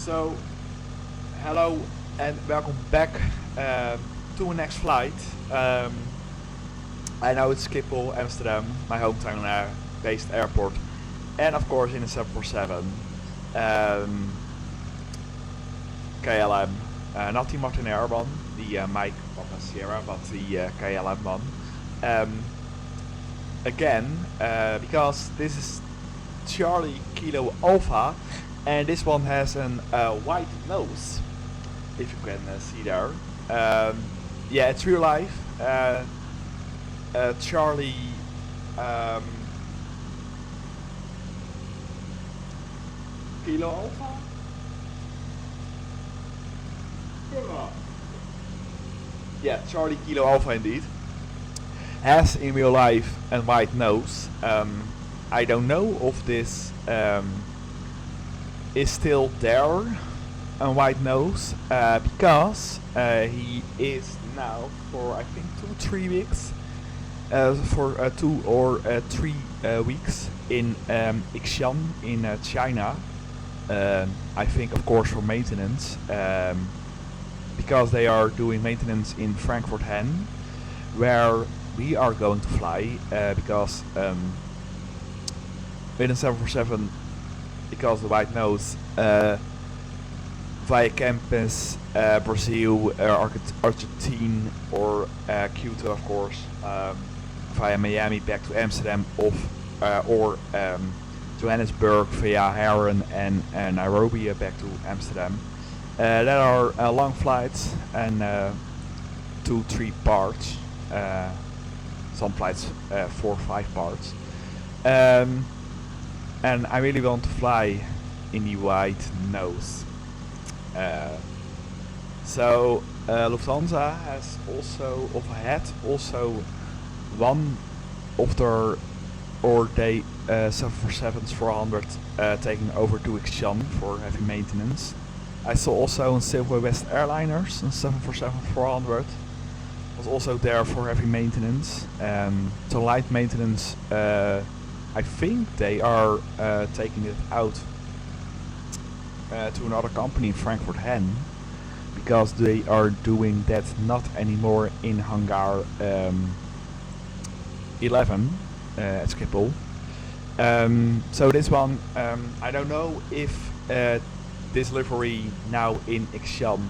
So, hello and welcome back to the next flight. I know it's Schiphol, Amsterdam, my hometown based airport, and of course in the 747, KLM, not the Martinair one, the Mike Papa Sierra, but the KLM one. Again, because this is Charlie Kilo Alpha, and this one has an white nose, if you can see there. Yeah, it's real life. Charlie Kilo Alpha? Yeah, Charlie Kilo Alpha indeed. Has in real life a white nose. I don't know if this is still there, a white nose, because he is now for I think 2-3 weeks, for 2 or 3 weeks in Xi'an in China. I think of course for maintenance, because they are doing maintenance in Frankfurt HAN, where we are going to fly, because with a 747, because the white nose, via campus, Brazil, Argentina, or Quito of course, via Miami back to Amsterdam, or Johannesburg via Harren and Nairobi back to Amsterdam. There are long flights and 2-3 parts, some flights 4 or 5 parts. And I really want to fly in the white nose. So Lufthansa has also, had one of their, or they 747-400 taking over to Xi'an for heavy maintenance. I saw also in Southwest Airliners, and 747-400 was also there for heavy maintenance. So light maintenance, I think they are taking it out to another company in Frankfurt HAN, because they are doing that not anymore in Hangar 11 at Schiphol. So this one, I don't know if this livery now in Xi'an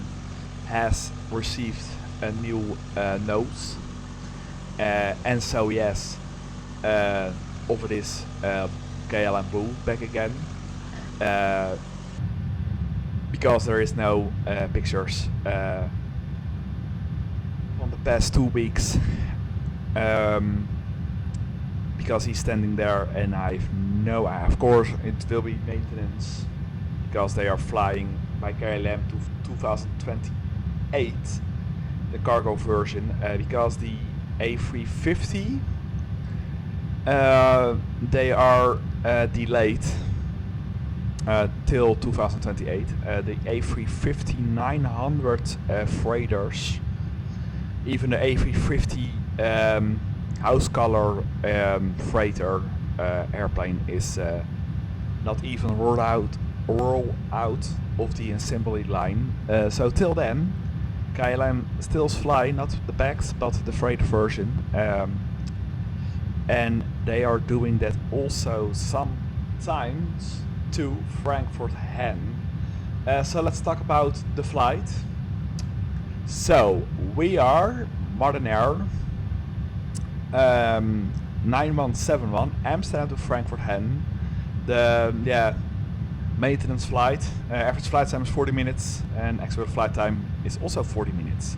has received a new nose, and so yes, over this KLM Blue back again, because there is no pictures from the past 2 weeks, because he's standing there, and I've no idea. Of course it will be maintenance, because they are flying by KLM to 2028, the cargo version, because the A350 they are delayed till 2028. The A350-900 freighters, even the A350 house color freighter airplane is not even roll out of the assembly line. So till then, KLM still fly not the bags but the freighter version. And they are doing that also sometimes to Frankfurt HAN. So let's talk about the flight. So we are Martinair 9171 Amsterdam to Frankfurt HAN. The maintenance flight. Average flight time is 40 minutes, and actual flight time is also 40 minutes.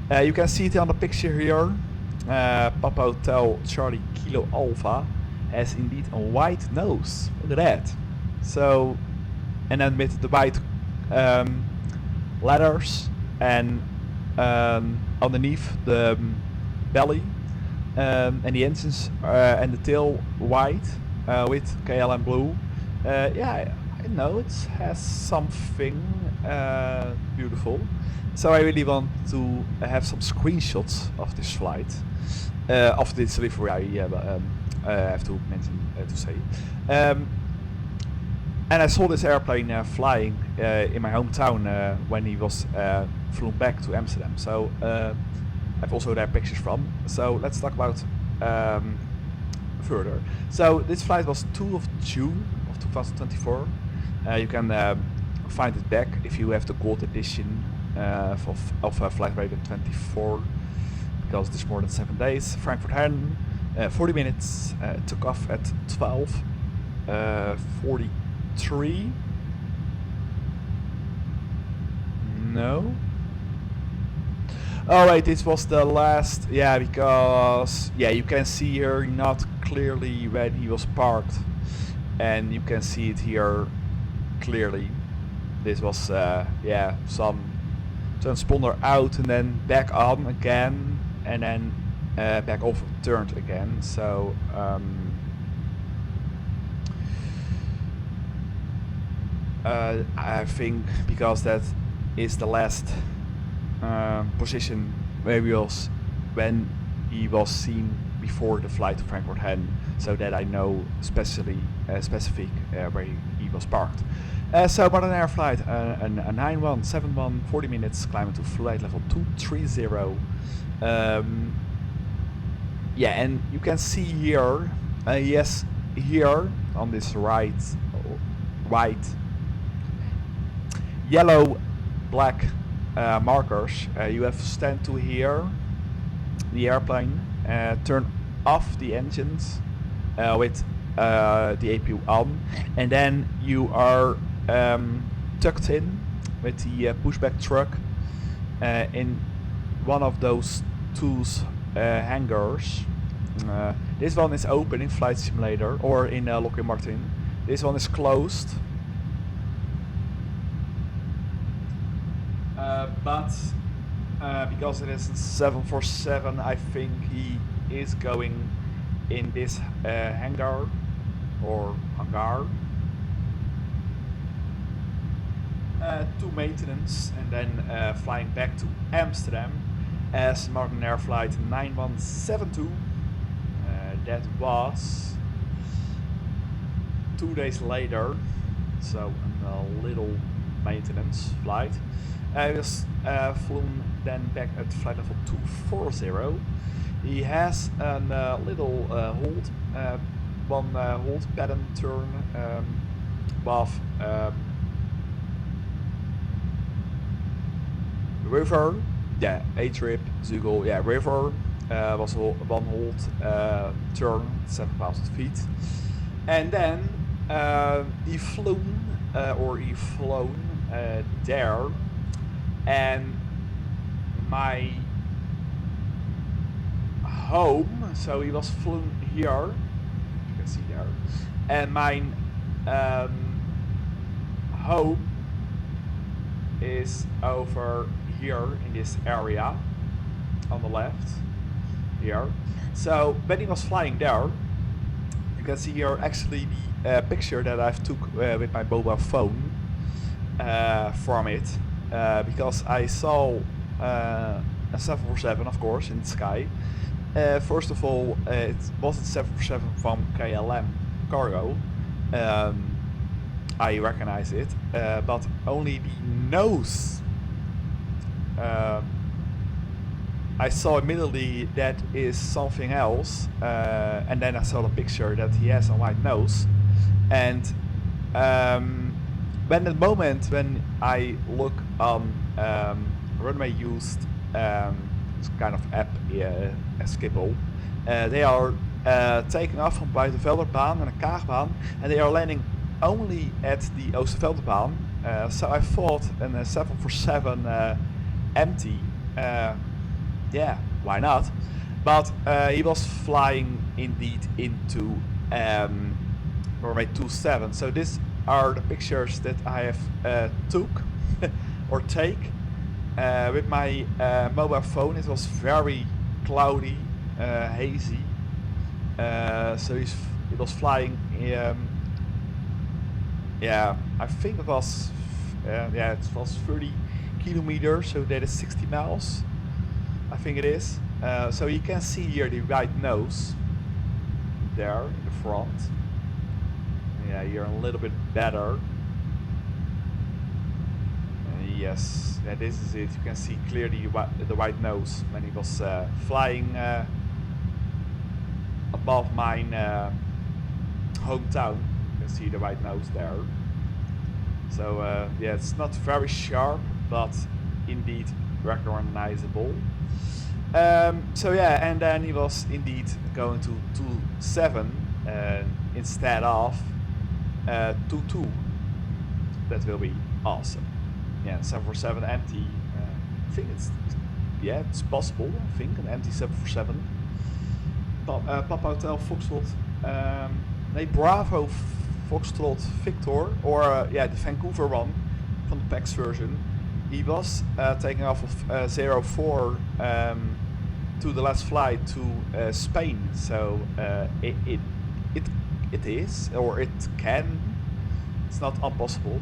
You can see it on the picture here. Papa Hotel Charlie Kilo Alpha has indeed a white nose. Look at that. So, and then with the white letters, and underneath the belly, and the engines and the tail white with KLM Blue. Yeah, I know it has something beautiful. So I really want to have some screenshots of this flight, of this livery. I have to mention to say. And I saw this airplane flying in my hometown when he was flown back to Amsterdam. So I've also there pictures from. So let's talk about further. So this flight was 2 of June of 2024. You can find it back if you have the gold edition of flight radar 24, because it's more than 7 days. Frankfurt Hahn, 40 minutes, took off at 12:43. No. Oh wait, this was the last, yeah, because, yeah, you can see here not clearly when he was parked, and you can see it here clearly. This was, yeah, some transponder out and then back on again, and then back off turned again, so I think because that is the last position where he was when he was seen before the flight to Frankfurt Hahn, so that I know specific where he was parked. So modern air flight, a 9171, 40 minutes, climbing to flight level 230. Yeah, and you can see here, yes, here on this right, yellow, black markers, you have stand to here, the airplane, turn off the engines with the APU on, and then you are tucked in with the pushback truck in one of those two hangars. This one is open in Flight Simulator or in Lockheed Martin. This one is closed. But because it is a 747, I think he is going in this hangar or hangar to maintenance, and then flying back to Amsterdam as modern air flight 9172. That was 2 days later, so a little maintenance flight. I was flown then back at flight level 240. He has a little hold, one hold pattern turn above river, yeah, A-trip, Zugel, yeah, river, was one hold turn, 7,000 feet. And then he flown there, and my home, so he was flown here, you can see there, and my home is over here in this area on the left here. So when he was flying there, you can see here actually the picture that I've took with my mobile phone from it, because I saw a 747, of course, in the sky. First of all, it wasn't 747 from KLMCargo. I recognize it, but only the nose. I saw immediately that is something else, and then I saw the picture that he has a white nose, and when the moment when I look on runway used kind of app, Schiphol, they are taking off from Buitenvelderbaan and a Kaagbaan, and they are landing only at the Oostervelderbaan. So I thought a 747 empty, yeah, why not? But he was flying indeed into runway 27. So these are the pictures that I have took or take with my mobile phone. It was very cloudy, hazy. So it was flying. Yeah, I think it was. Yeah, it was 30 kilometers, so that is 60 miles. I think it is. So you can see here the right nose there in the front. Yeah, you're a little bit better. Yes, yeah, this is it. You can see clearly the white nose when he was flying above mine hometown. You can see the white nose there. So yeah, it's not very sharp, but indeed recognizable. So yeah, and then he was indeed going to 2.7 instead of 2.2. That will be awesome. Yeah, 747 empty. I think it's possible. I think an empty 747. Papa Hotel Foxtrot. Bravo Foxtrot Victor, or yeah, the Vancouver one from the PAX version. He was taking off of 04 to the last flight to Spain. So it is, or it can. It's not impossible.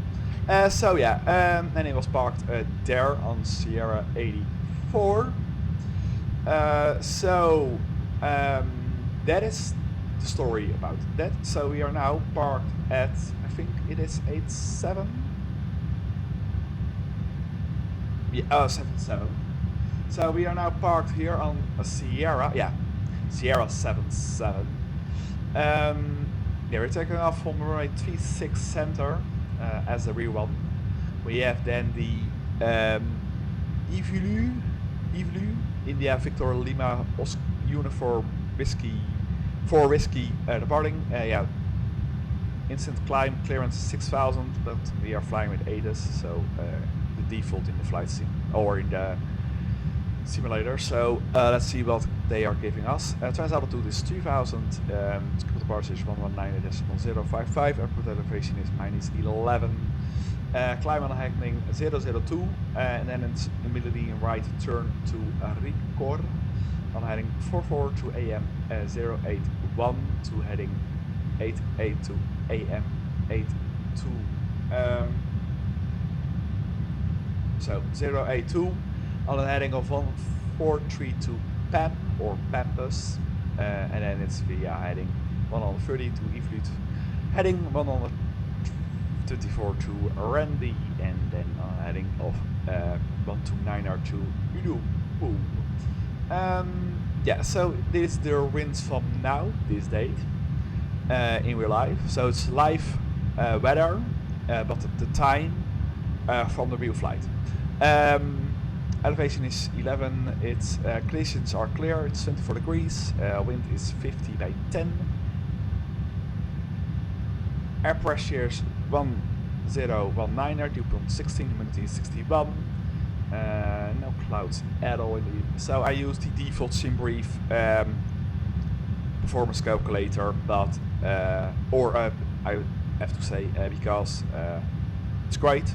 So yeah, and it was parked there on Sierra 84. So that is the story about that. So we are now parked at, I think it is 87. Yeah, 77. So we are now parked here on a Sierra, yeah, Sierra 77. Yeah, we're taking off from runway 36 center as the rear one. We have then the ifly, India Victor Lima Uniform Whiskey 4 Whiskey departing. Yeah, instant climb clearance 6,000, but we are flying with ADAS, so the default in the flight sim or in the simulator. So let's see what they are giving us. Turns altitude is 3,000. Typical departure is 119.055. Airport elevation is -11. Climb on heading 002, and then it's immediately in right turn to Ricor on heading 44 to AM 081 to heading 88 to AM 82. So 082 on a heading of 1432 PAM or Pampus, and then it's via heading 130 to Evlut, heading 124 to Randy, and then on a heading of 129 to Udo. Yeah, so this is the winds from now, this date, in real life. So it's live weather, but the time from the real flight. Elevation is 11, its conditions are clear, it's 24 degrees, wind is 50 by 10. Air pressure is 1019, dew point 16, humidity is 61. No clouds at all indeed. So I use the default sim brief performance calculator, but I have to say because it's great.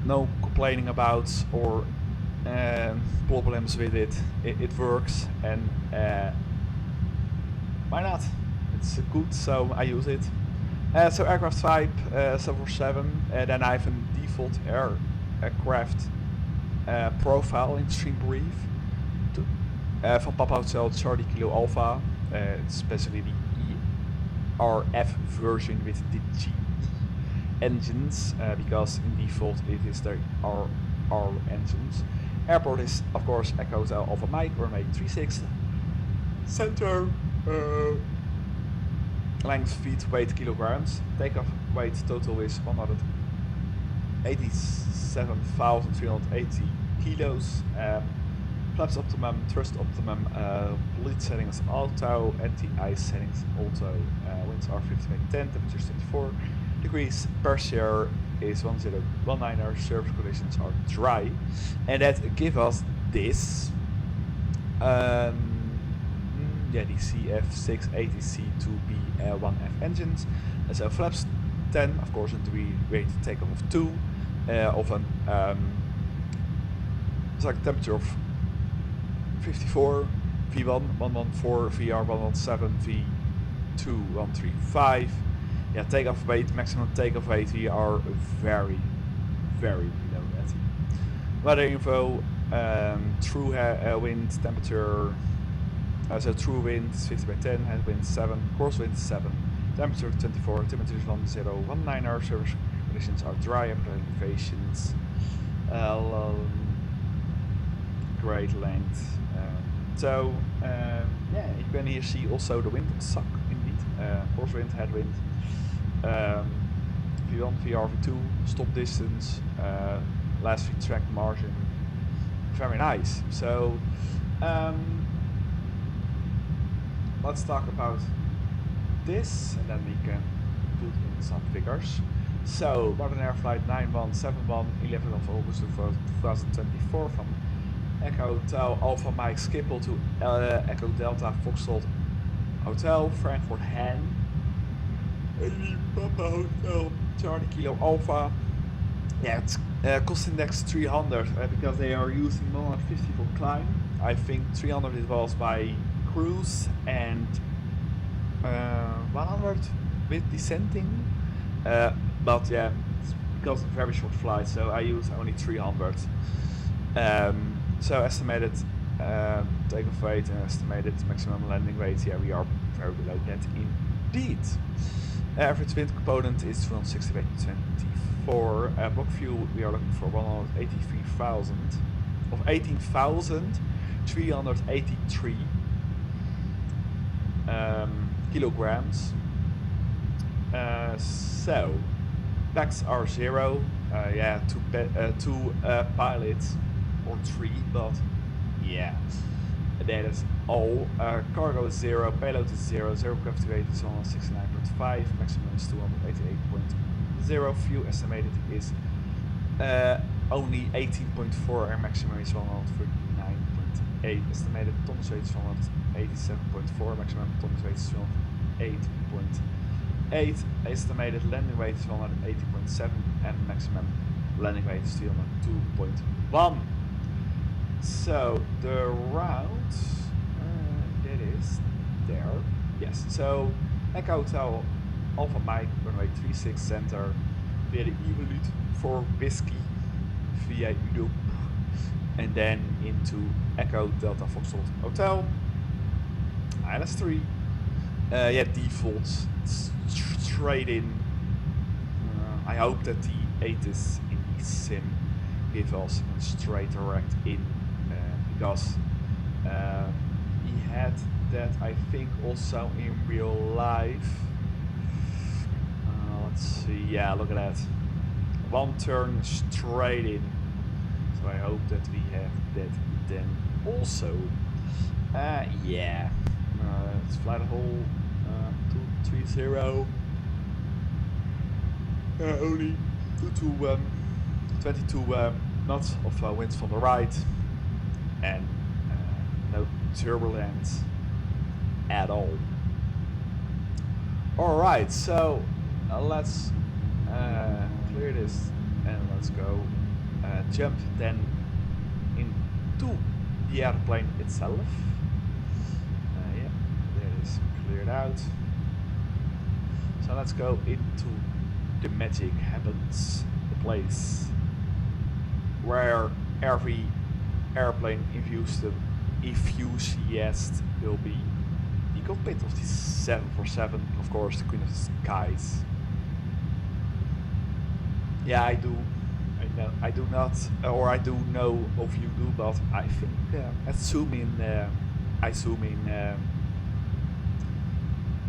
No complaining about or problems with it. It works, and why not? It's good, so I use it. So aircraft type 747, then I have a default aircraft profile in stream brief from Papa Hotel Charlie Kilo Alpha, especially the ERF version with the GE engines, because in default it is the RR engines. Airport is of course Echo Hotel Alpha Mike, runway 36, center, length feet, weight kilograms, takeoff weight total is 187,380 kilos, flaps optimum, thrust optimum, bleed settings auto, anti-ice settings auto, winds are 50 by 10, temperature is 24 degrees, pressure is 1019, surface conditions are dry, and that give us this, yeah, the CF680C2B1F engines, and so flaps 10, of course, and we rate takeoff of 2, of an it's like a temperature of 54, V1 114, VR 117, V2 135. Yeah, takeoff weight, maximum takeoff weight, we are very, very below that. Weather info, true wind temperature, so true wind 50 by 10, headwind 7, crosswind 7, temperature 24, temperature is 1019, service conditions are dry, elevations, great length. Yeah, you can here see also the wind suck indeed, crosswind, headwind, V1, VR, V2, stop distance, last feed track margin, very nice. So let's talk about this and then we can put in some figures. So Modern Air Flight 9171, 11th of August 2024 from Echo Hotel Alpha Mike Schiphol to Echo Delta Foxtrot Hotel, Frankfurt Han, Papa Hotel Charlie Kilo Alpha. Yeah, it's cost index 300 because they are using 150 for climb. I think 300 it was by cruise and 100 with descending. But yeah, it's because of very short flight, so I use only 300. So estimated takeoff weight and estimated maximum landing weight, yeah, we are very below that indeed. Average wind component is 268.24. Block fuel, we are looking for 183,000 of 18,383 kilograms. So packs are 0. Yeah, two pilots or 3, but yeah, that is all. Cargo is 0, payload is 0, zero gravity weight is 169.5, maximum is 288.0, fuel estimated is only 18.4 and maximum is 139.8, estimated tonnage weight is 187.4, maximum tonnage weight is 108.8, estimated landing weight is 180.7 and maximum landing weight is 302.1. So the route, that is there, yes, so Echo Hotel Alpha Mike, runway 36 center, via the Inibuilds for Whiskey, via Udo, and then into Echo Delta Foxtrot Hotel, ILS3, yeah, default, straight in. I hope that the ATIS in the sim gives us a straight direct in. Because he had that, I think, also in real life. Let's see, yeah, look at that. One turn straight in. So I hope that we have that then also. Yeah. Let's fly the whole 230. Only 22 knots of winds from the right. And no turbulence at all. Alright, so let's clear this and let's go jump then into the airplane itself. Yeah, that is cleared out. So let's go into the magic happens, the place where every airplane enthusiast will be the cockpit of the 747, of course, the Queen of the Skies. Yeah, I do not, or I do know of you do, but I think I zoom in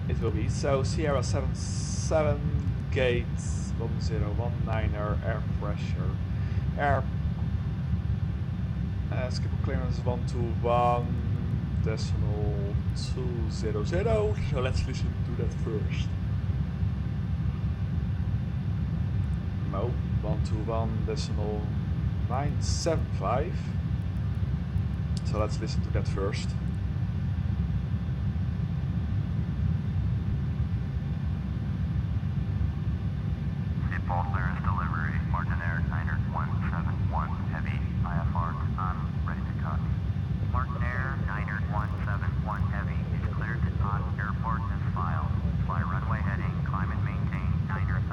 it will be. So Sierra 77 gate 1019 air pressure, air Schiphol clearance 121.200. So let's listen to that first. No, 121.975. So let's listen to that first. Schiphol clearance delivery, Martin Air 9171 heavy, IFR on, ready to cut. Martin Air 9171 heavy is cleared to on airport as filed. Fly runway heading, climb and maintain 9,000.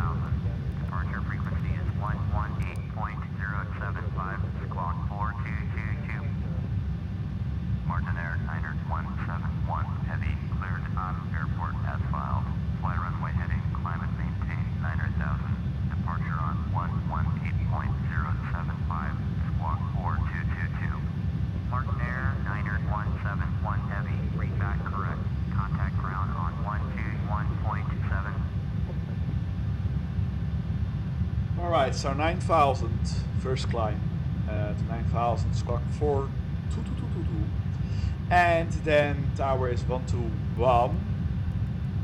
Departure frequency is 118.075, squawk 4222. Martin Air Alright, so 9,000 first climb to 9,000 squawk 42222, and then tower is 121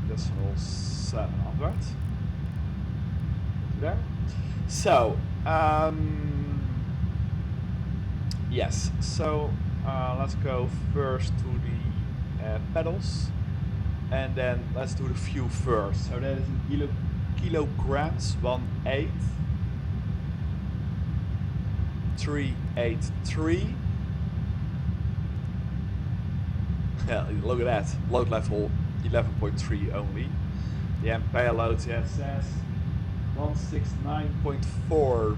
decimal 700. There. So yes, so let's go first to the pedals, and then let's do the fuel first. So that is in kilograms, 18383. Yeah, look at that, load level 11.3 only. The amp payload, yeah, it says 169.4.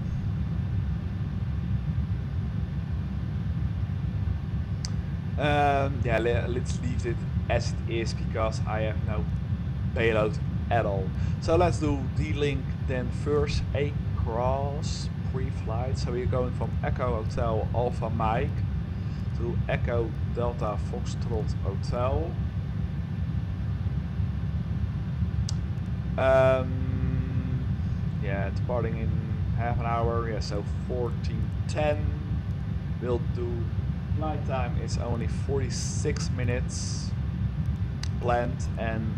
Yeah, let's leave it as it is because I have no payload at all. So let's do D-Link then first, across pre-flight. So we're going from Echo Hotel Alpha Mike to Echo Delta Foxtrot Hotel. Yeah, departing in half an hour. Yeah, so 14:10. We'll do. Flight time is only 46 minutes planned, and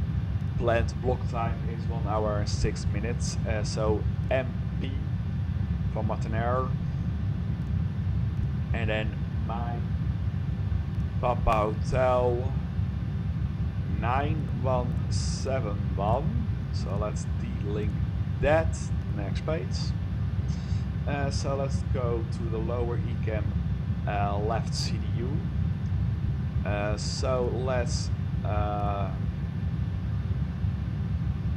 planned block time is 1 hour and 6 minutes. So MP from Martinair, and then my Papa Hotel 9171. So let's D-Link that. Next page. So let's go to the lower ECAM left CDU. So let's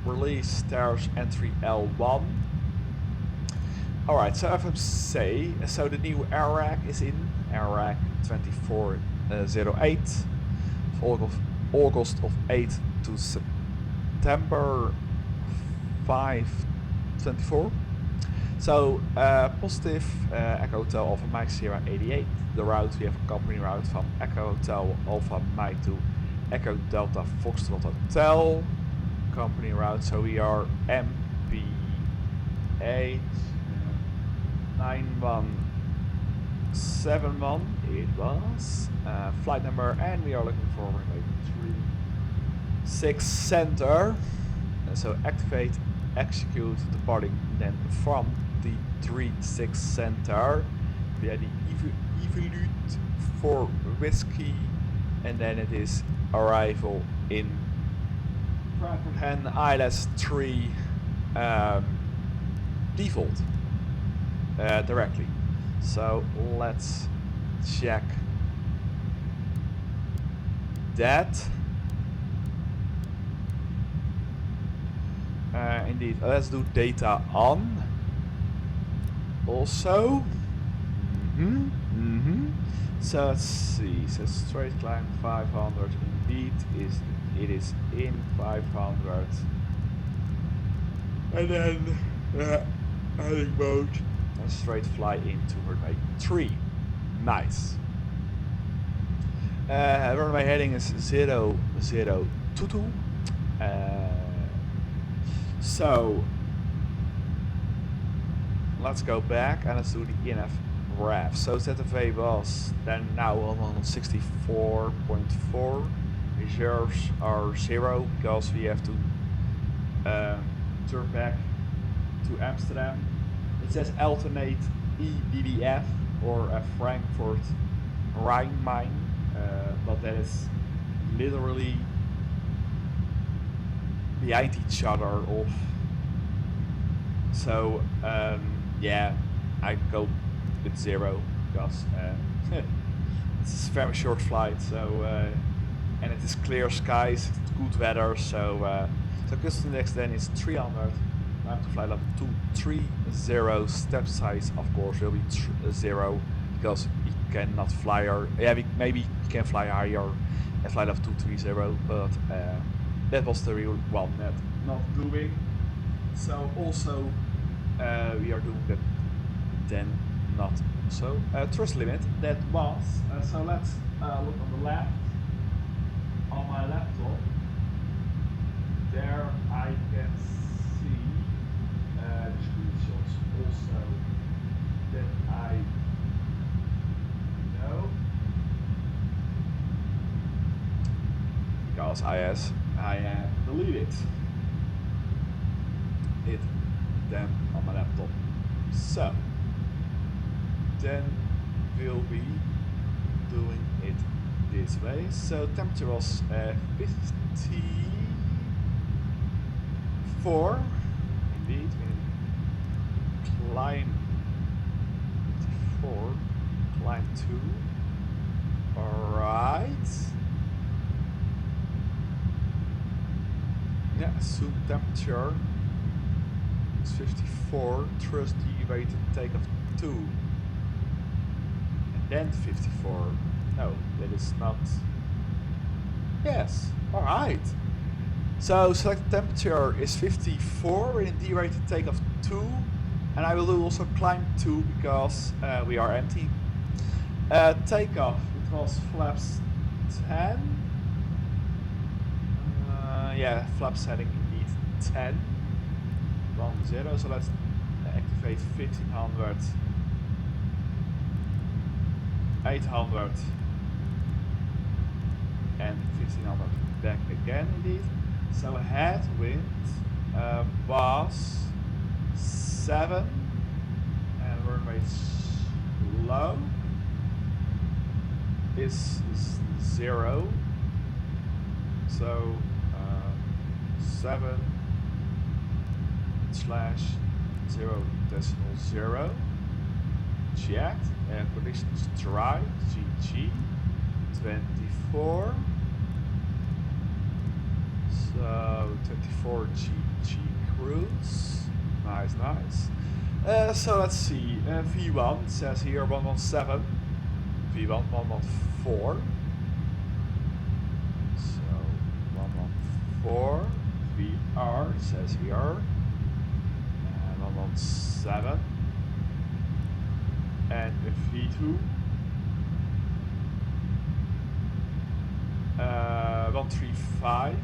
release stairs entry L1. Alright, so FMC, so the new air rack is in, air rack 2408, August of 8 to September 524. So positive Echo Hotel Alpha Mike Sierra 88. The route, we have a company route from Echo Hotel Alpha Mike to Echo Delta Foxtrot Hotel. Company route, so we are MPH 9171 it was. Flight number, and we are looking for runway 36 center. So activate, execute, departing then from the 36 center via the evolute for whiskey, and then it is arrival in Frankfurt Hen ILS 3 default directly. So let's check that. Indeed, let's do data on also. So let's see, so straight climb 500, indeed it is in 500, and then heading mode and straight fly into runway 3. Nice. Runway heading is 0022. So let's go back and let's do the ENF RAF. So ZFA was then now on 164.4. Reserves are 0 because we have to turn back to Amsterdam. It says alternate EDDF or a Frankfurt Rhein-Main, but that is literally behind each other off. So yeah, I go with 0 because it's a very short flight. So and it is clear skies, it's good weather. So so custom index then is 300. I have to fly level 230. Step size of course will be 0 because you cannot fly higher. Yeah, maybe you can fly higher and fly level 230, but that was the real one that not doing. So also we are doing that then not so. Thrust limit, that was, so let's look on the left, on my laptop. There I can see the screenshot temperature also that I know, because I have deleted it then on my laptop. So then we'll be doing it this way. So temperature was 54. Indeed, we climb 54, climb 2. Alright. Yeah, assume temperature is 54, trust the weighted takeoff 2. And then 54. No, that is not. Yes, alright. So select temperature is 54 in D-rated takeoff 2. And I will do also climb 2 because we are empty. Takeoff, it was flaps 10. Yeah, flap setting indeed 10. 10, so let's activate 1500, 800 and 1500 back again indeed. So headwind was 7 and runway low is 0. So 7/0.0 checked and conditions dry GG 24. So 24 GG cruise, nice. So let's see, V1 says here 117, V1 114. So 114. VR says here 117 and V2 135.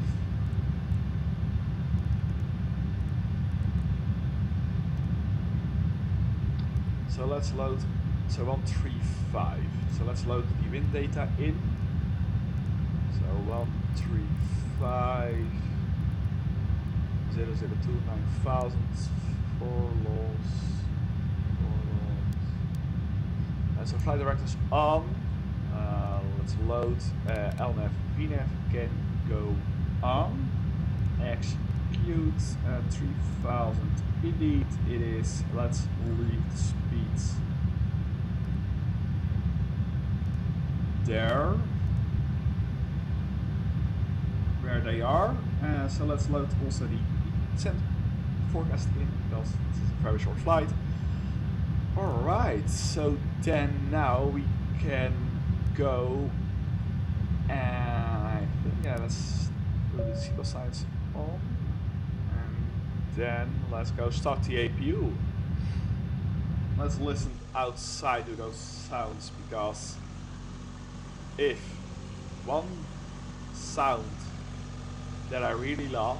So let's load, so 135. So let's load the wind data in. So 135 002 9000 4 loss. And so flight directors on. Let's load LNAV VNAV can go on. Execute 3000. Indeed it is. Let's leave the speeds there where they are. So let's load also the descent forecast in because this is a very short flight. Alright, so then now we can go and I think, yeah, let's do the sequel signs on and then let's go start the APU. Let's listen outside to those sounds because if one sound that I really love,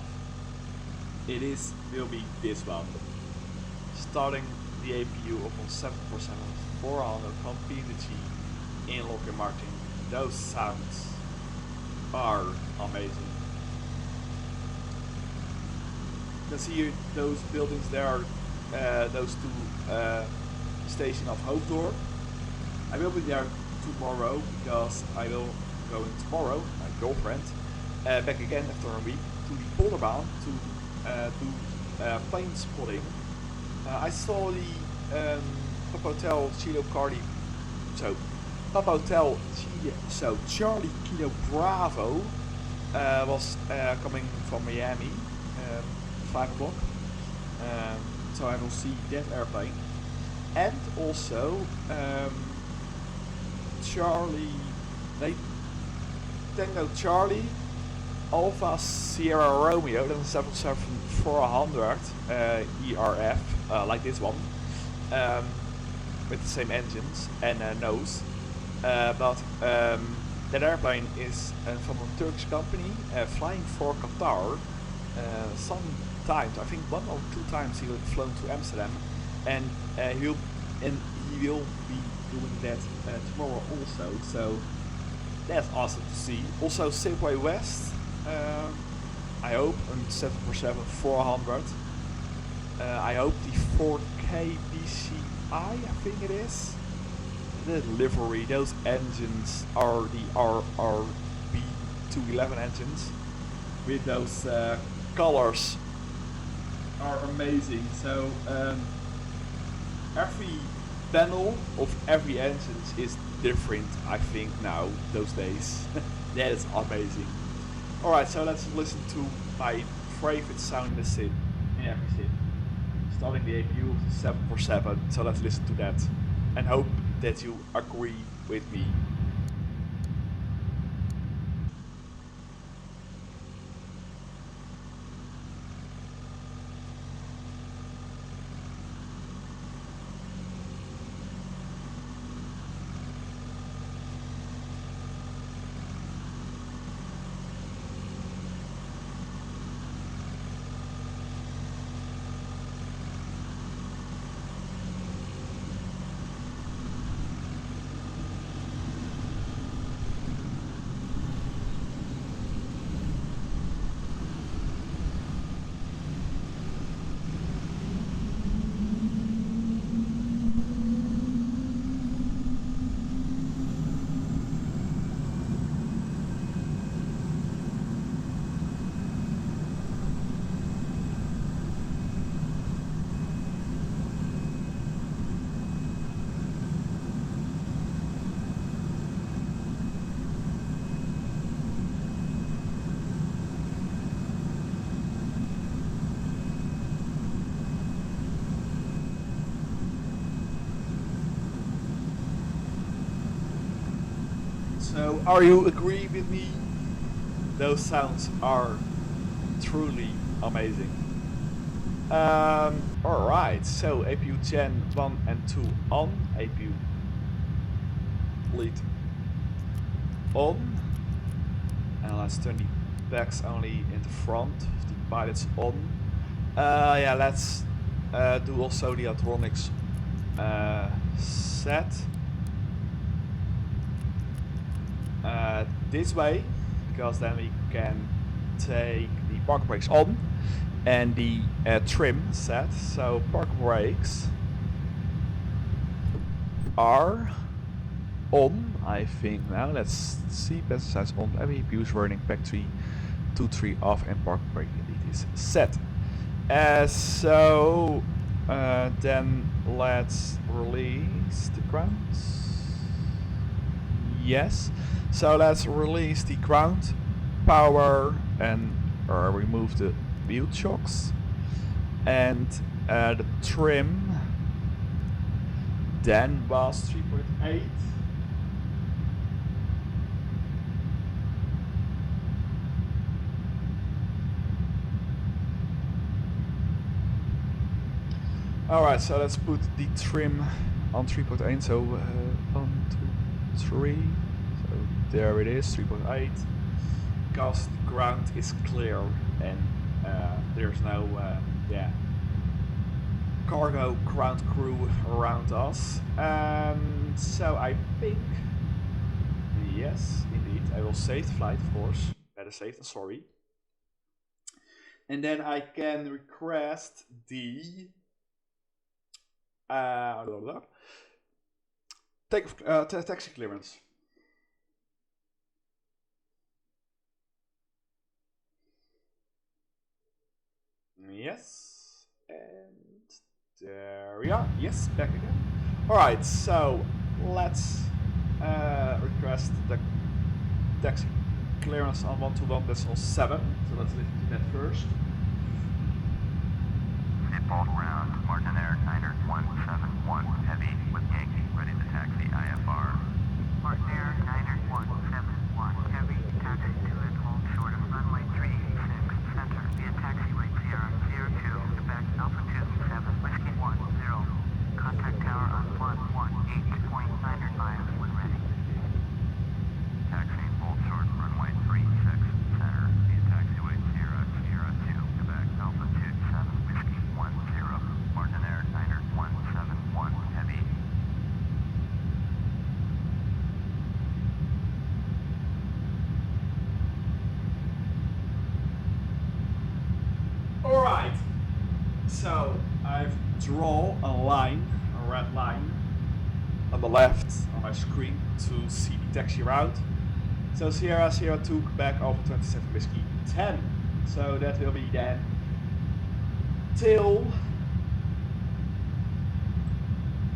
will be this one. Starting the APU of 747-400 from PMDG in Lockheed Martin. Those sounds are amazing. You can see here those buildings there are those two station of Hoofddorp. I will be there tomorrow because I will go in tomorrow, my girlfriend, back again after a week to the Polderbaan to do plane spotting. I saw the Papa Hotel Kilo Cardi, so Papa Hotel so Charlie Kilo Bravo was coming from Miami, 5 o'clock. So I will see that airplane, and also Tango Charlie Alpha Sierra Romeo, that's a 747-400 ERF, like this one, with the same engines and nose, but that airplane is from a Turkish company flying for Qatar. Sometimes, I think 1 or 2 times he flown to Amsterdam, and he will be doing that tomorrow also. So that's awesome to see. Also, Safeway West. I hope on 747-400. I hope the 4K BCI, I think it is. The livery, those engines are the RRB211 engines with those colors are amazing. So every panel of every engine is different, I think, now those days. That is amazing. Alright, so let's listen to my favorite sound in the sim, in every sim. Starting the APU of the 747, so let's listen to that and hope that you agree with me. So, are you agree with me? Those sounds are truly amazing. Alright, so APU Gen 1 and 2 on, APU lead on, and let's turn the backs only in the front, the pilots on. Yeah, let's do also the electronics set. This way, because then we can take the park brakes on and the trim set. So park brakes are on, I think now. Let's see, passenger sides on, every APU running, pack 3, 2, 3 off, and park brake indeed is set. So then let's release the grounds. Yes. So let's release the ground power and remove the wheel chocks and the trim. Then was 3.8. Alright, so let's put the trim on 3.8. So 1, 2, 3. So there it is, 3.8. Because the ground is clear and there's no cargo ground crew around us. So I think, yes, indeed, I will save the flight, of course. Better safe than sorry. And then I can request the taxi clearance. Yes, and there we are. Yes, back again. Alright, so let's request the taxi clearance on 121.7. So let's listen to that first. Schiphol ground, Martin Air 9171 Heavy with Yankee, ready to taxi IFR. Martin Air 9171 Heavy, taxi to and hold short of runway 36, center via taxiway Sierra 02 to back Alpha 27 Whiskey 10. Contact tower on 118.95 when ready. Taxi hold short runway 36, center via taxiway Sierra 02 to back Alpha 27 Whiskey 10. Martin Air 9171 draw a line, a red line, on the left on my screen to see the taxi route. So Sierra 02 Quebec Alpha 27 Whiskey 10. So that will be then till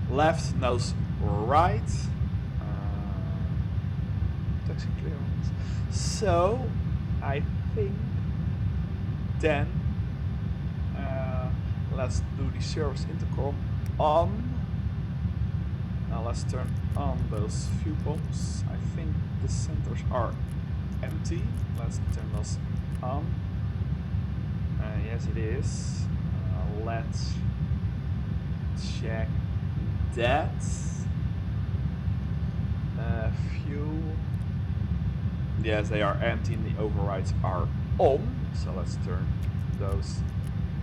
left nose right. Taxi clearance. So I think then let's do the service intercom on. Now let's turn on those fuel pumps. I think the centers are empty. Let's turn those on. Yes, it is. Let's check that. Fuel. Yes, they are empty and the overrides are on. So let's turn those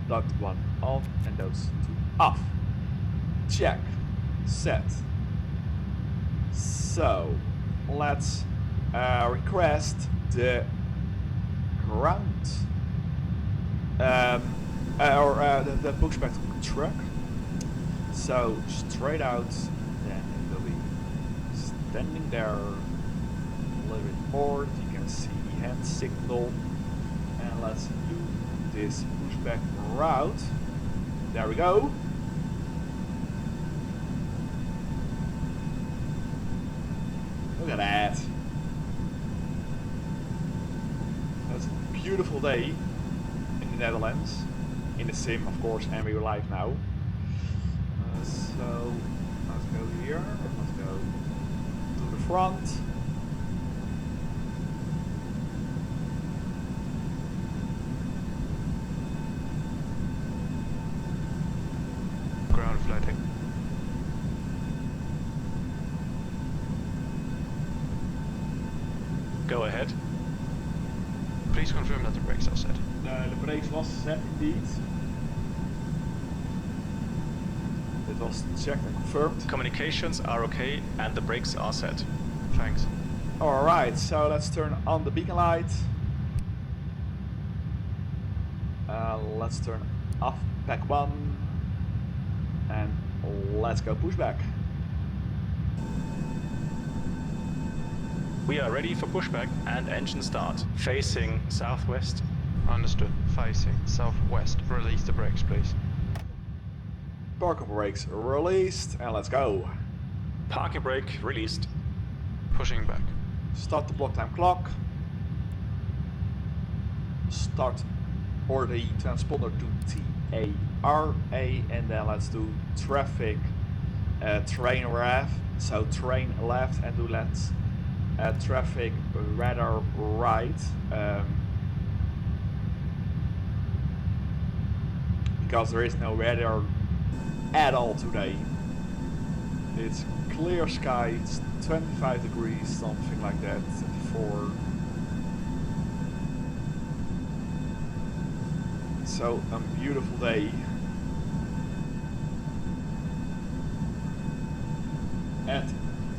that one on and those two off. Check. Set. So let's request the ground the pushback truck. So straight out, then it will be standing there a little bit more. You can see the hand signal, and let's do this pushback route. There we go. Look at that. That's a beautiful day in the Netherlands. In the sim, of course, and we're live now. So let's go here. Let's go to the front. Ground flooding. Go ahead. Please confirm that the brakes are set. The brakes was set indeed. It was checked and confirmed. Communications are okay and the brakes are set. Thanks. Alright, so let's turn on the beacon light. Let's turn off pack 1. And let's go pushback. We are ready for pushback and engine start. Facing southwest. Understood. Facing southwest. Release the brakes, please. Parking brakes released and let's go. Parking brake released. Pushing back. Start the block time clock. Start or the transponder to TARA, and then let's do traffic train left. So train left and do let's traffic radar right. Because there is no radar at all today. It's clear sky, it's 25 degrees, something like that, 24. So a beautiful day.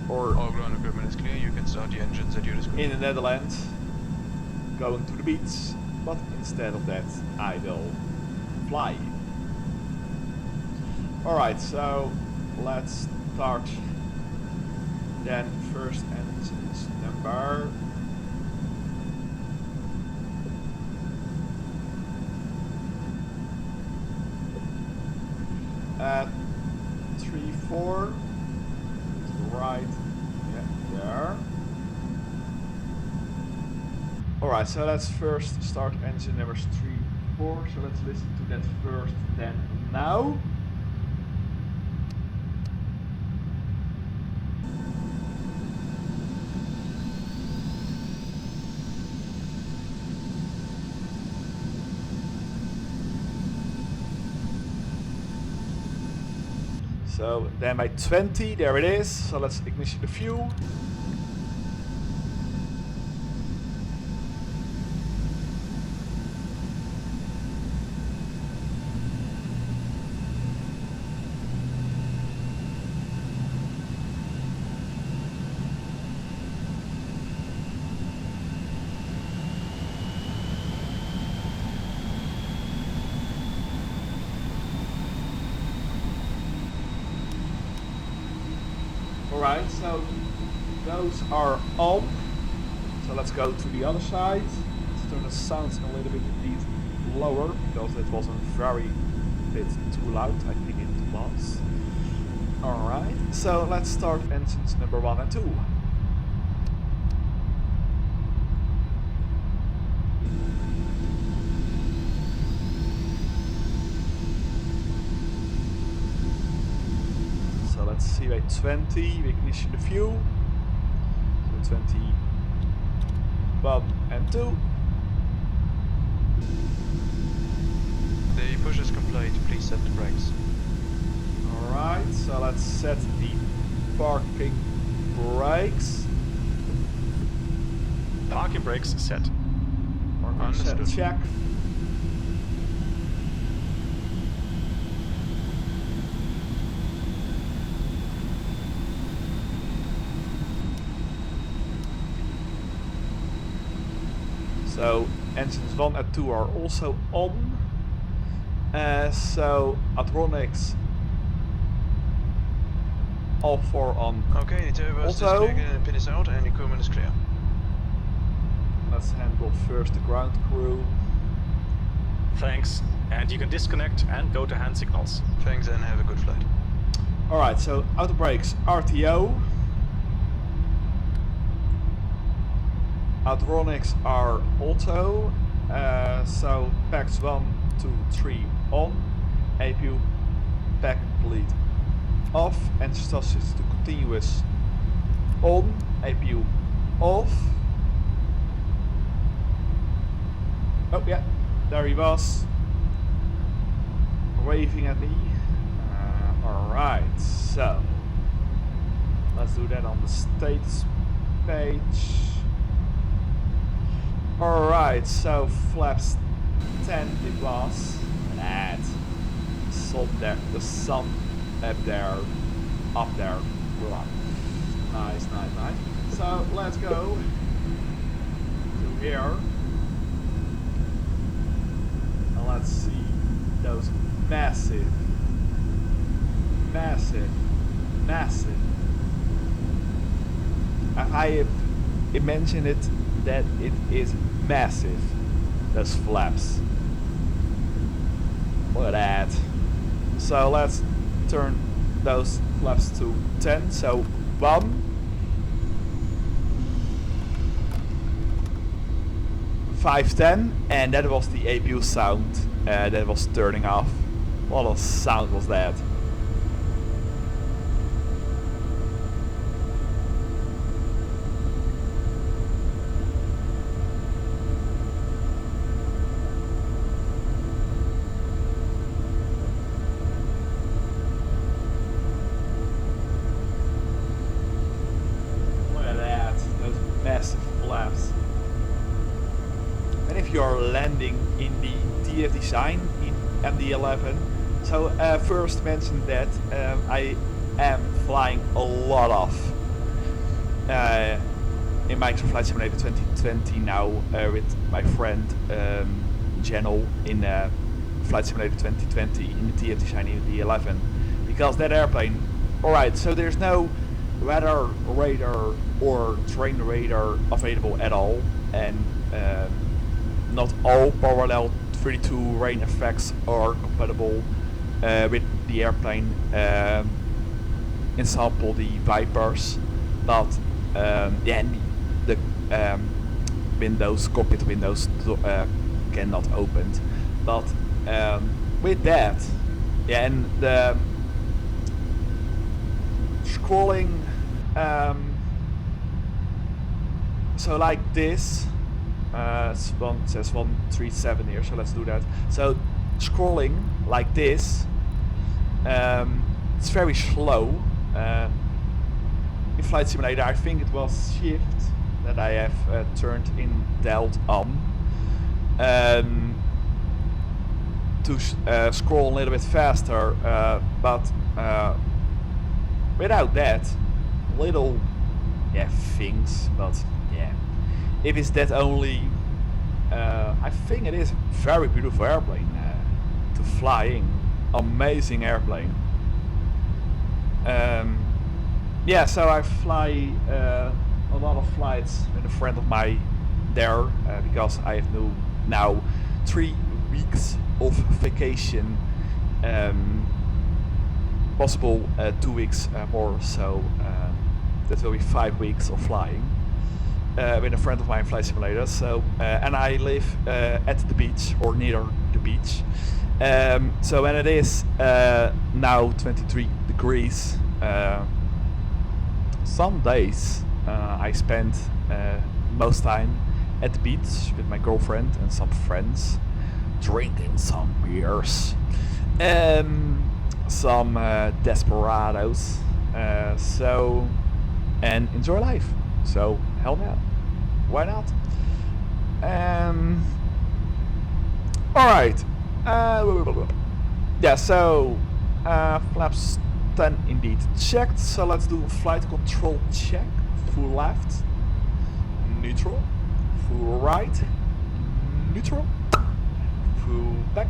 All ground equipment is clear, you can start the engines at your discretion. In the Netherlands, going to the beach, but instead of that I will fly. Alright, so let's start. Then first engines number. At 3, 4. Right, yeah, there. Alright, so let's first start engine numbers 3, 4. So let's listen to that first, then now. So then by 20, there it is. So let's ignition the fuel. Alright, so those are on. So let's go to the other side. Let's turn the sounds a little bit indeed lower, because it wasn't very bit too loud, I think it was. Alright, so let's start engines number 1 and 2. So let's see by 20, we ignition the fuel. So 21 and 2. The push is complete, please set the brakes. Alright, so let's set the parking brakes. Parking brakes set. Parking set, Understood. check. So engines 1 and 2 are also on. So Atronics all 4 on. Okay, the turbos is Also- clear and the pin is out and the equipment is clear. Let's handle first the ground crew. Thanks. And you can disconnect and go to hand signals. Thanks and have a good flight. Alright, so auto brakes RTO. Atronics are auto. So packs 1, 2, 3 on. APU pack complete off. Engine start system to continuous on. APU off. Oh yeah, there he was, waving at me. Alright, so let's do that on the status page. Alright, so flaps 10 it was. That sun there, the sun up there. Blah. Nice. So let's go to here. And let's see those massive. I have mentioned it that it is massive. Those flaps. Look at that. So let's turn those flaps to 10. So 1, 5, 10, and that was the APU sound that was turning off. What a sound was that? Look at that, those massive flaps. And if you are landing in the TF design in MD-11, so first mention that I am flying a lot of in Microsoft Flight Simulator 2020 now with my friend Janel in Flight Simulator 2020 in the TF design in the 11, because that airplane, alright, so there's no weather radar or terrain radar available at all, and not all parallel 32 rain effects are compatible with the airplane. Example, the Vipers, but yeah, the windows, cockpit windows cannot open. But with that, yeah, and the scrolling, so like this. It says 137 here, so let's do that. So scrolling like this, it's very slow. In Flight Simulator, I think it was Shift that I have turned in Delt on to scroll a little bit faster, but without that, little things, but yeah. If it's that only, I think it is a very beautiful airplane to fly in. Amazing airplane. yeah, so I fly a lot of flights with a friend of mine there because I have now 3 weeks of vacation, possible 2 weeks more, so that will be 5 weeks of flying with a friend of mine, Flight Simulator. So and I live at the beach or near the beach. So when it is now 23 degrees, some days I spend most time at the beach with my girlfriend and some friends, drinking some beers, some desperados, so and enjoy life. So hell yeah, why not? All right. Yeah. So flaps 10 indeed checked. So let's do a flight control check. Full left, neutral. Full right, neutral. Full back,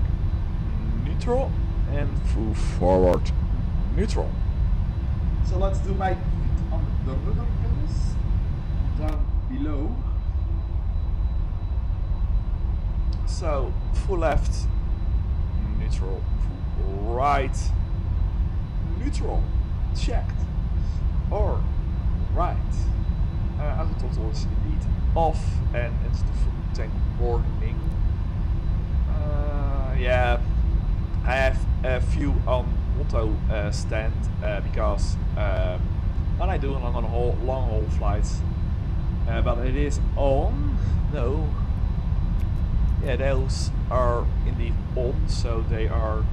neutral, and full forward, neutral. So let's do my feet on the rudder pedals down below. So full left, neutral. Full right, neutral, checked. Or right. Auto throttle is indeed off, and it's the full tank warning. Yeah, I have a few on auto stand because when I do long haul flights, but it is on. No, yeah, those are indeed on, so they are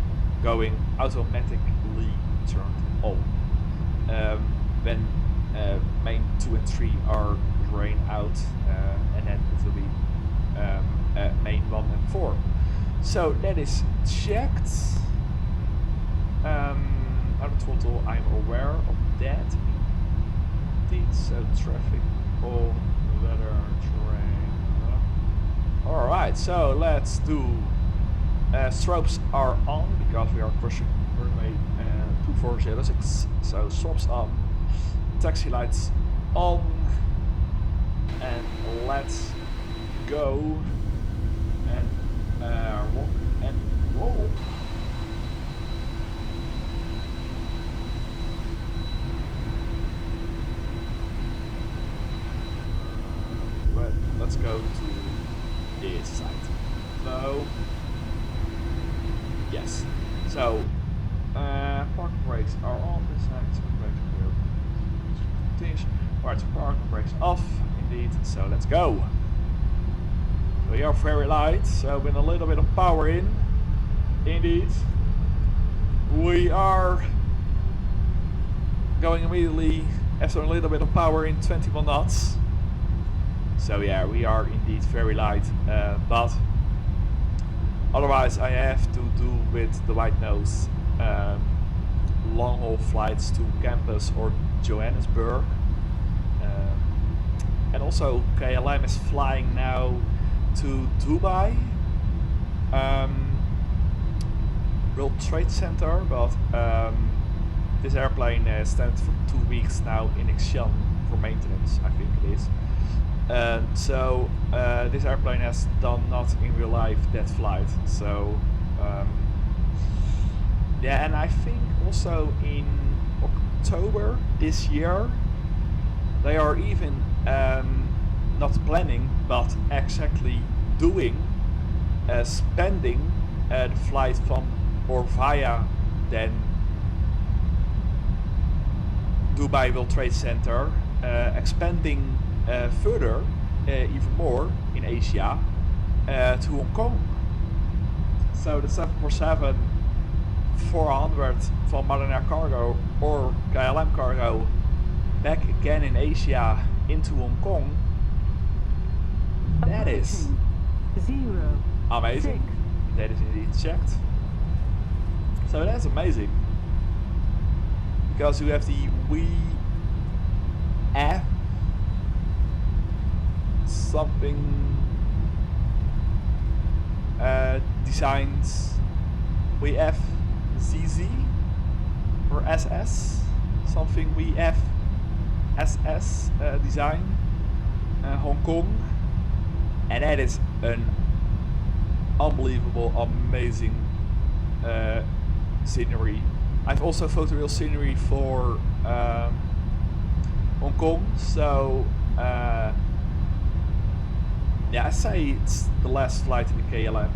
going automatically turned on. When main 2 and 3 are drained out, and then it will be main 1 and 4. So that is checked. Auto throttle, I'm aware of that. Indeed, so traffic on weather terrain. Alright, so let's do strobes are on because we are crossing runway 2406. So strobes on, taxi lights on, and let's go and rock and roll. But let's go to this side. No. Yes. So parking brakes are on this side. So brakes are Alright, so parking brakes off indeed. So let's go. We are very light, so with a little bit of power in, indeed, we are going immediately after a little bit of power in 21 knots. So yeah, we are indeed very light, but otherwise I have to do with the white nose long haul flights to campus or Johannesburg, and also KLM is flying now to Dubai, World Trade Center, but this airplane stands for 2 weeks now in Xi'an for maintenance, I think it is. So this airplane has done not in real life that flight. So yeah, and I think also in October this year they are even not planning but exactly doing spending the flight from or via then Dubai World Trade Center, expanding further even more in Asia to Hong Kong. So the 747-400 from MSFS2020 or KLMCargo back again in Asia into Hong Kong. That is amazing. That is indeed checked. So that's amazing. Because you have the VF something designs VF ZZ or SS something VF SS design, Hong Kong, and that is an unbelievable, amazing scenery. I've also photoreal scenery for Hong Kong, so yeah, I say it's the last flight in the KLM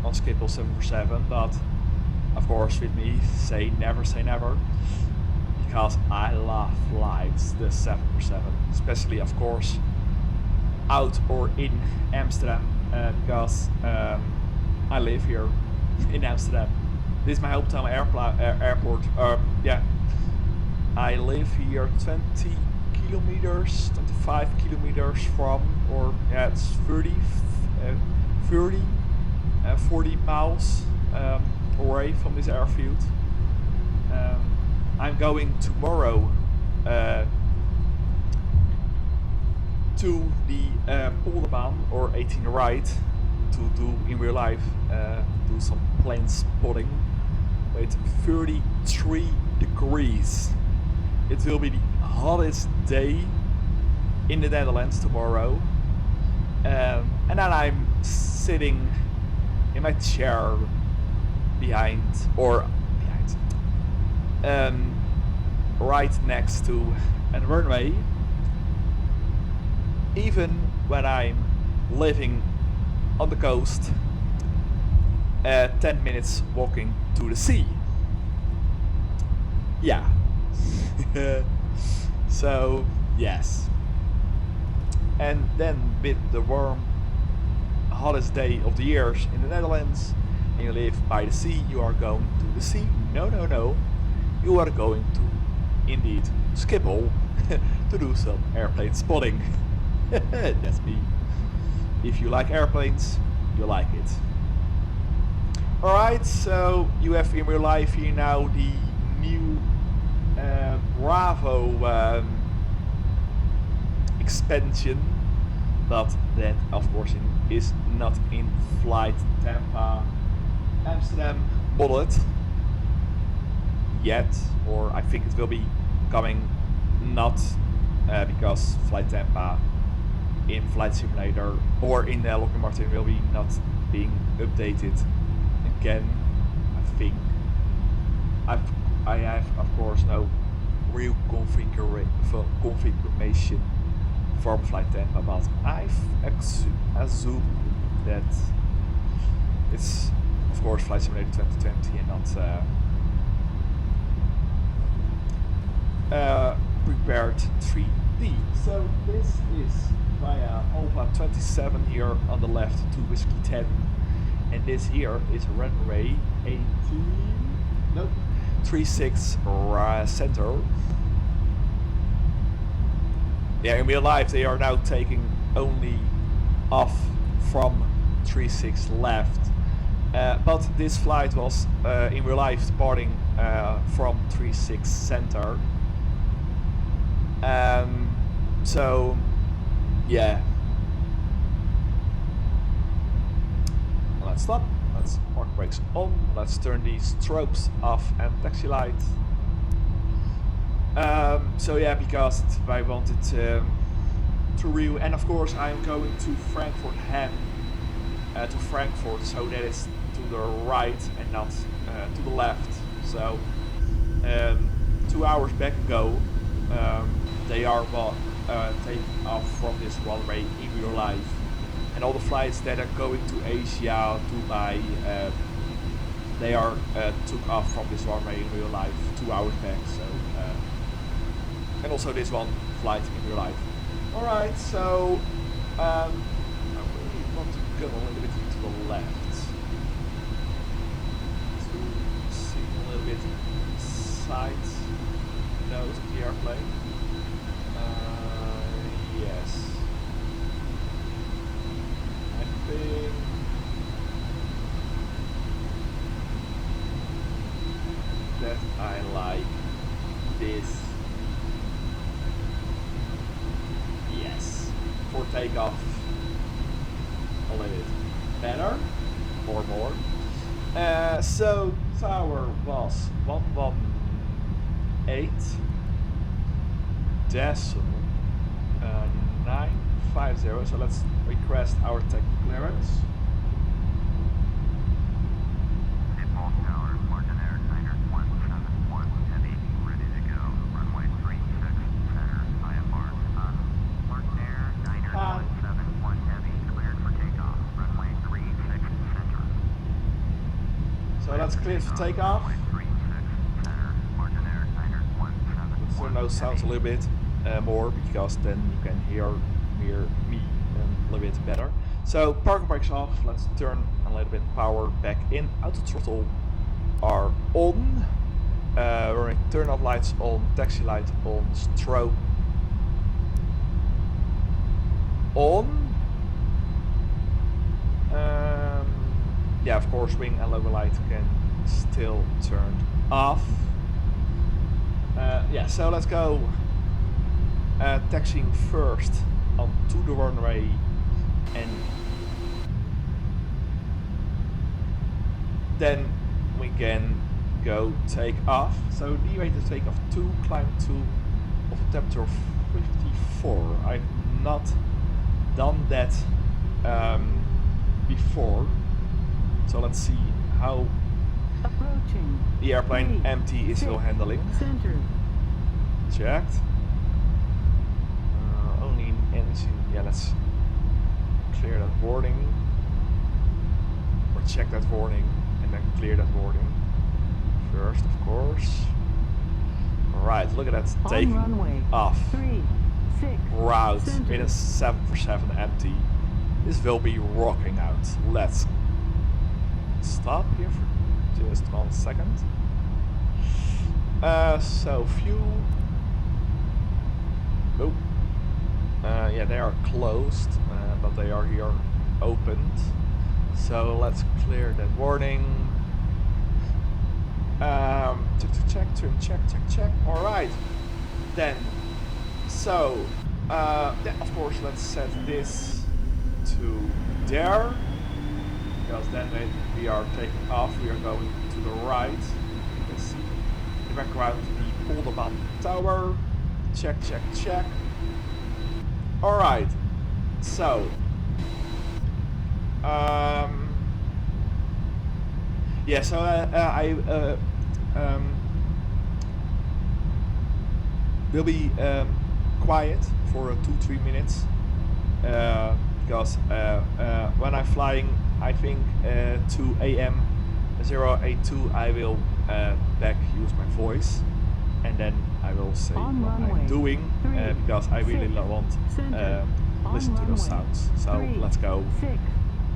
on Schiphol 747, but of course with me, say never, because I love flights, the 747, especially of course out or in Amsterdam, because I live here in Amsterdam. This is my hometown airport. Yeah, I live here 20 kilometers, 25 kilometers from, or yeah, it's 40 miles away from this airfield. I'm going tomorrow to the Polderbaan or 18 right to do in real life, do some plane spotting with 33 degrees. It will be the hottest day in the Netherlands tomorrow, and then I'm sitting in my chair right next to a runway, even when I'm living on the coast, 10 minutes walking to the sea. Yeah. So yes, and then with the warm, hottest day of the year in the Netherlands, and you live by the sea, you are going to the sea. No, you are going to indeed Schiphol to do some airplane spotting. That's me. If you like airplanes, you like it. Alright, so you have in real life here now the new Bravo expansion, but that of course is not in flight Tampa Amsterdam modded yet, or I think it will be coming not because flight Tampa in Flight Simulator or in Lockheed Martin will be not being updated again. I think I have of course no real confirmation from Flight Tampa, but I've assumed that it's of course Flight Simulator 2020 and not prepared 3D. So this is via Alpha 27 here on the left to Whiskey 10, and this here is runway 36 center. Yeah, in real life they are now taking only off from 36 left, but this flight was in real life departing from 36 center. So yeah, let's stop, let's park brakes on, let's turn these strobes off and taxi light. So yeah, because I wanted to review, and of course I'm going to Frankfurt Ham, to Frankfurt, so that is to the right and not to the left. So 2 hours back ago, they are taking off from this runway in real life, and all the flights that are going to Asia, Dubai, they are took off from this runway in real life 2 hours back. So and also this one flight in real life. Alright, so I really want to go a little bit to the left to see a little bit side nose of the airplane. Yes, I think that I like this. Yes, for takeoff a little bit better or more. So tower was 118. decimal 950. So let's request our tech clearance. Schiphol Tower, Martin Air, Niner 171 Heavy, ready to go. Runway 36, center, IFR on. Martin Air, Niner 171 Heavy, cleared for takeoff. Runway 36, center. So that's cleared for takeoff. Runway 36, center, Martin Air, Niner 171 Let's turn those sounds a little bit more, because then you can hear me a little bit better. So parking brakes off. Let's turn a little bit power back in. Auto throttle are on. We're turn off lights on, taxi light on, strobe on. Yeah, of course, wing and logo light can still turn off. Yeah, so let's go taxiing first onto the runway, and then we can go take off. So the way to take off to climb to of a temperature of 54. I've not done that before, so let's see how Approaching. the airplane 3, empty is still 6, handling. Center. Checked. Only engine. Yeah, let's clear that warning, or check that warning, and then clear that warning first, of course. Alright, look at that, On taking runway. off. 3, 6. Route Center. in a 747 empty. This will be rocking out. Let's stop here for just 1 second. So fuel. Nope. Yeah, they are closed, but they are here opened. So let's clear that warning. Check, turn, check. Alright. Then, so, yeah, of course, let's set this to there. Because then we are taking off, we are going to the right. You can see in the background the Polderban Tower. Check. Alright, so yeah, so I will be quiet for 2-3 minutes, because when I'm flying, I think to AM082, I will back use my voice, and then I will say On what runway. I'm doing, 3, because I really 6, want center. listen On to those runway. sounds. So 3, let's go. 6.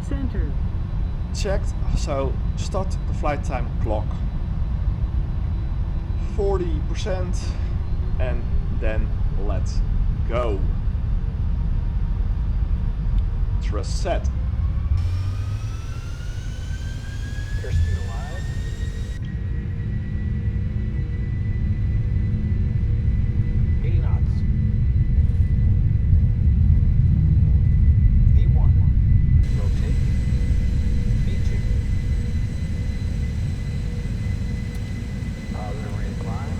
Center. Checked. So start the flight time clock 40%, and then let's go. Thrust set. Airspeed allowed. 80 knots. V1. Rotate. V2. Positive rate of climb.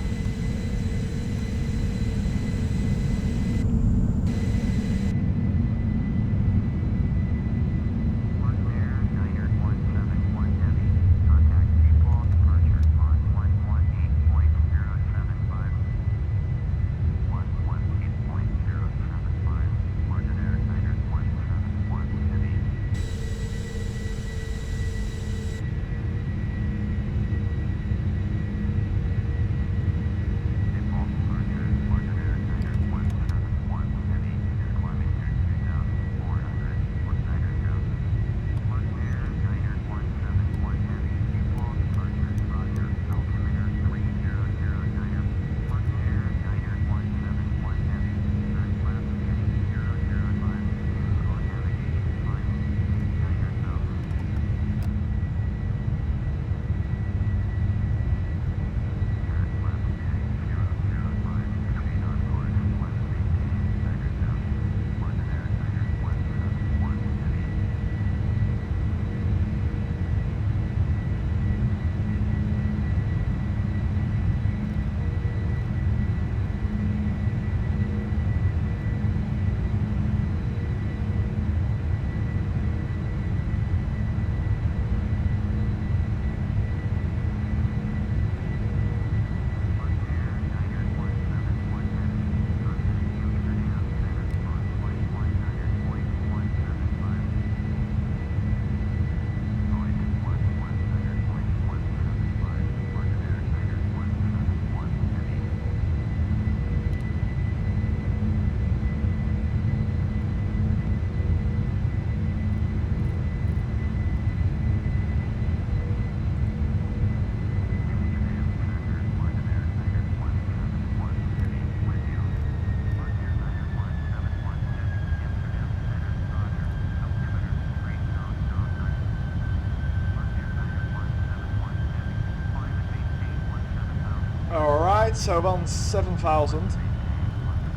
so 7000.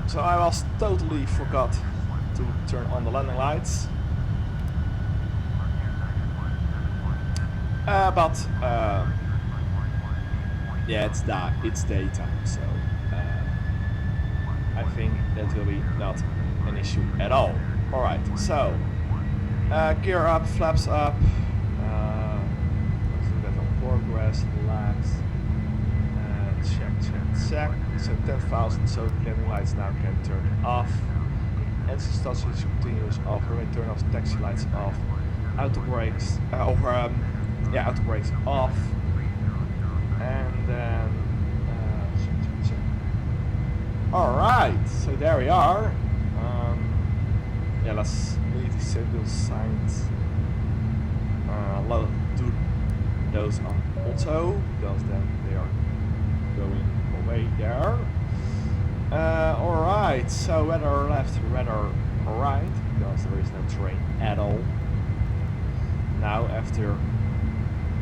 So I was totally forgot to turn on the landing lights. Yeah, it's daytime, so I think that will be not an issue at all. Alright, so gear up, flaps up, let's do that on progress, relax, check, so 10,000, so the landing lights now can turn off, engine start switch continues off, turn off taxi lights off, auto brakes, auto brakes off, and then check. Alright, so there we are. Yeah, let's leave the signal signs. Do those on auto, because then they are going away there. Alright, so rudder left, rudder right, because there is no train at all. Now after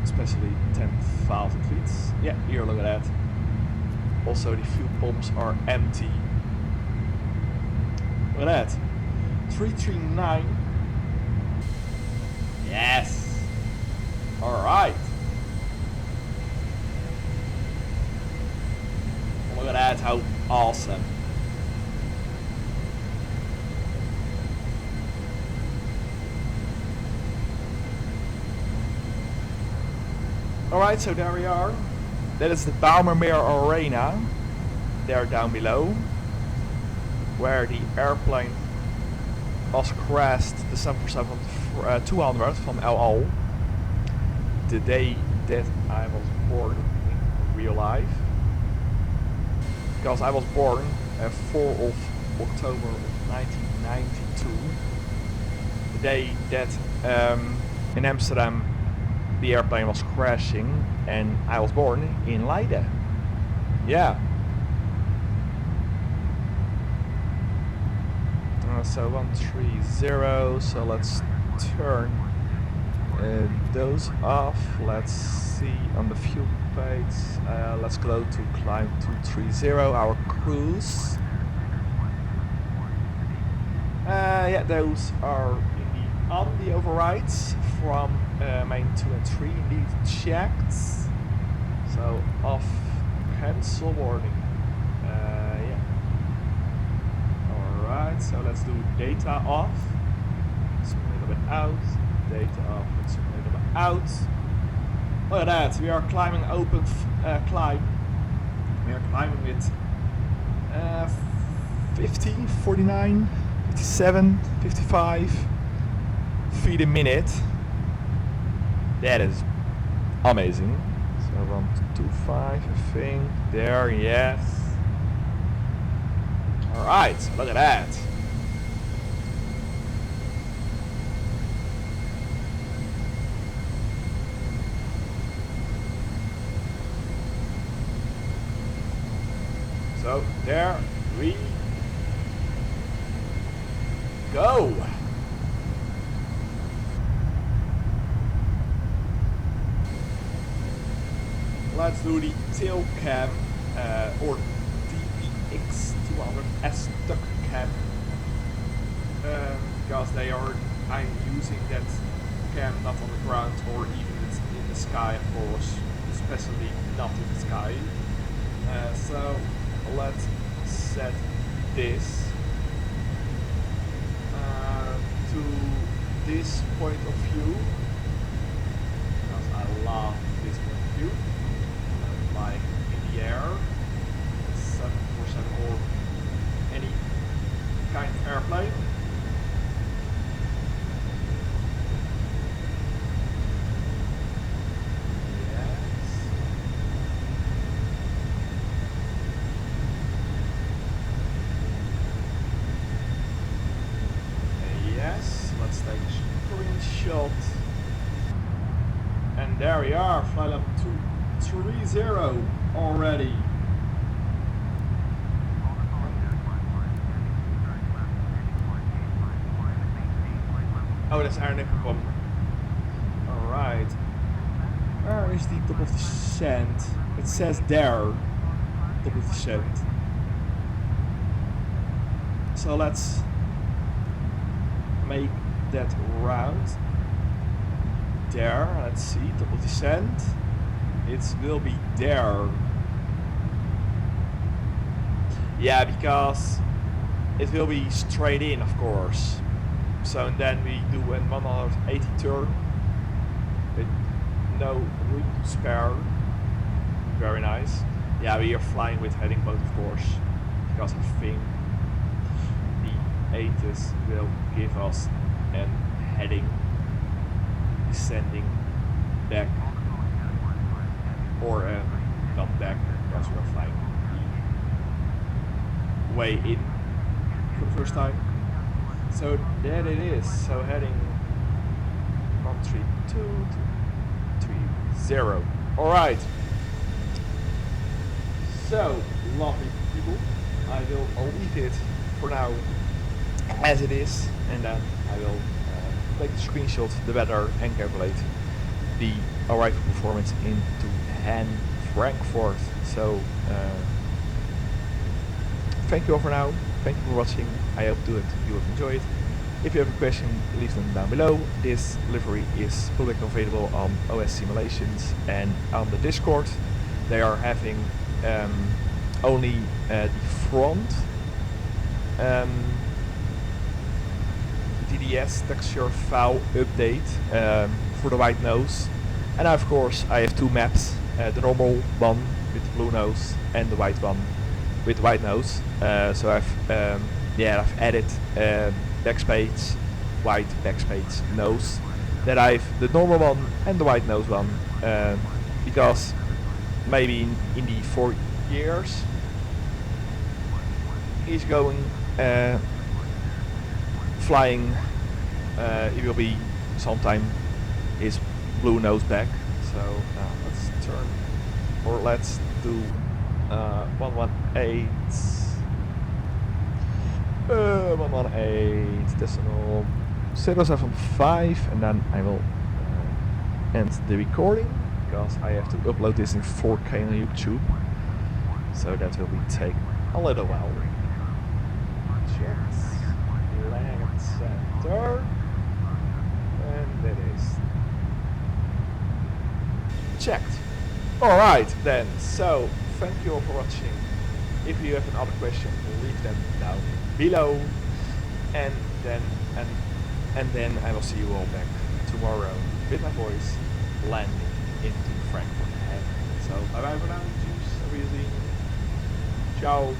especially 10,000 feet. Yeah, here, look at that. Also the fuel pumps are empty. Look at that. 339. Yes. Alright. Look at that, how awesome. Alright, so there we are. That is the Baumermeer Arena. There down below. Where the airplane was crashed, the 747-200 from El Al. The day that I was born in real life. Because I was born 4 of October 1992. The day that in Amsterdam the airplane was crashing and I was born in Leiden. Yeah. So 130, so let's turn those off. Let's see on the fuel page. Let's go to climb 230, our cruise. Yeah, those are on the overrides from main 2 and 3 indeed checked. So off, cancel warning. Yeah. Alright, so let's do data off. Zoom a little bit out. Data off, let's zoom a little bit out. Look at that, we are climbing open climb. We are climbing with 50, 49, 57, 55 feet a minute. That is amazing. So 125, I think. There, yes. Alright, look at that. So there we go. Let's do the tail cam or DPX200S duck cam because I'm using that cam not on the ground or even in the sky, of course, especially not in the sky. So let's set this to this point of view because I love this point of view. Like in the air, 747 or any kind of airplane. Yes, let's take a screenshot. And there we are, flight level 230 already. Oh, that's our nipple bomb. Alright. Where is the top of the sand? It says there. double descent. So let's make that round. There, let's see, double descent. It will be there. Yeah, because it will be straight in, of course. So then we do a 180 turn with no room to spare. Very nice. Yeah, we are flying with heading mode, of course, because I think the ATIS will give us a heading descending back, or not back, because we are flying way in for the first time. So there it is. So heading 132 to 30. Alright. So, lovely people, I will leave it for now as it is, and then I will take the screenshot, the weather, and calculate the arrival performance into Frankfurt. So, thank you all for now. Thank you for watching. I hope that you have enjoyed it. If you have a question, leave them down below. This livery is publicly available on OS Simulations and on the Discord. They are having only the front DDS texture file update for the white nose, and of course I have two maps, the normal one with the blue nose and the white one with white nose. So I've added backspace, white backspace nose. Then I've the normal one and the white nose one, because maybe in the 4 years he's going flying, it will be sometime his blue nose back. So let's turn, or let's do 118 decimal 075, and then I will end the recording, because I have to upload this in 4K on YouTube, so that will be take a little while. Check land center, and that is checked. Alright then, so thank you all for watching. If you have another question, leave them down below, and then I will see you all back tomorrow with my voice landing into Frankfurt. So bye bye for now. Tschüss, auf Wiedersehen. Ciao.